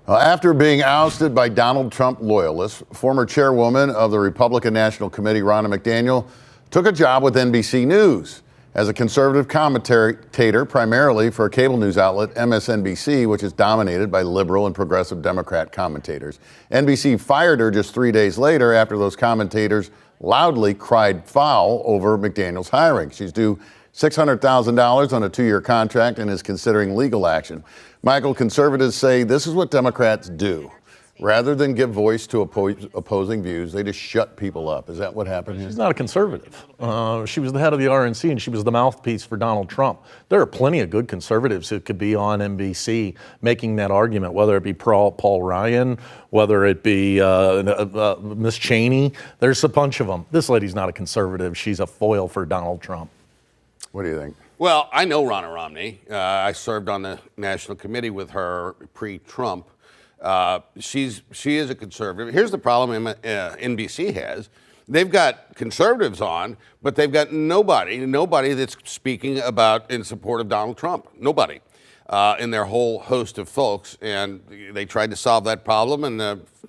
After being ousted by Donald Trump loyalists, former chairwoman of the Republican National Committee, Ronna McDaniel, took a job with NBC News as a conservative commentator, primarily for a cable news outlet, MSNBC, which is dominated by liberal and progressive Democrat commentators. NBC fired her just 3 days later after those commentators loudly cried foul over McDaniel's hiring. She's due $600,000 on a 2-year contract and is considering legal action. Michael, conservatives say this is what Democrats do. Rather than give voice to opposing views, they just shut people up. Is that what happened here? She's not a conservative. She was the head of the RNC, and she was the mouthpiece for Donald Trump. There are plenty of good conservatives who could be on NBC making that argument, whether it be Paul Ryan, whether it be Miss Cheney. There's a bunch of them. This lady's not a conservative. She's a foil for Donald Trump. What do you think? Well, I know Ronna Romney. I served on the National Committee with her pre-Trump. She is a conservative. Here's the problem NBC has. They've got conservatives on, but they've got nobody that's speaking about in support of Donald Trump. Nobody in their whole host of folks. And they tried to solve that problem, and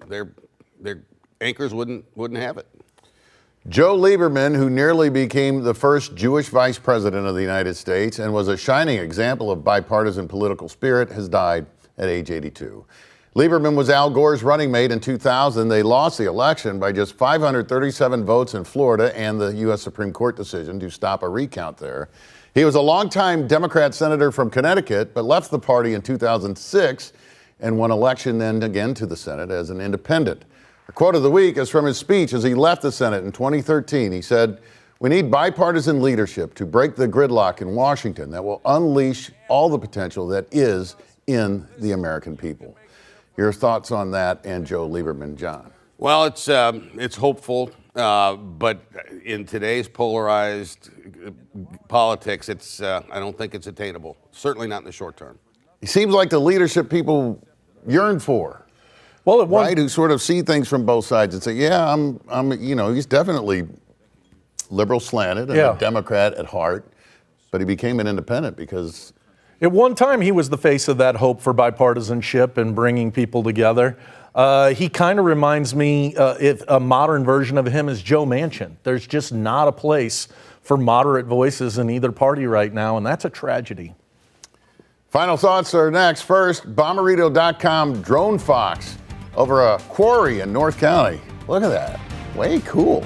their anchors wouldn't have it. Joe Lieberman, who nearly became the first Jewish vice president of the United States and was a shining example of bipartisan political spirit, has died at age 82. Lieberman was Al Gore's running mate in 2000. They lost the election by just 537 votes in Florida and the U.S. Supreme Court decision to stop a recount there. He was a longtime Democrat senator from Connecticut, but left the party in 2006 and won election then again to the Senate as an independent. The quote of the week is from his speech as he left the Senate in 2013. He said, "We need bipartisan leadership to break the gridlock in Washington that will unleash all the potential that is in the American people." Your thoughts on that and Joe Lieberman, John? Well, it's hopeful, but in today's polarized politics, I don't think it's attainable. Certainly not in the short term. He seems like the leadership people yearn for. Well, right, who sort of see things from both sides and say, yeah, he's definitely liberal slanted and a Democrat at heart, but he became an independent because... At one time, he was the face of that hope for bipartisanship and bringing people together. He kind of reminds me, a modern version of him is Joe Manchin. There's just not a place for moderate voices in either party right now, and that's a tragedy. Final thoughts are next. First, Bommarito.com drone fox over a quarry in North County. Look at that. Way cool.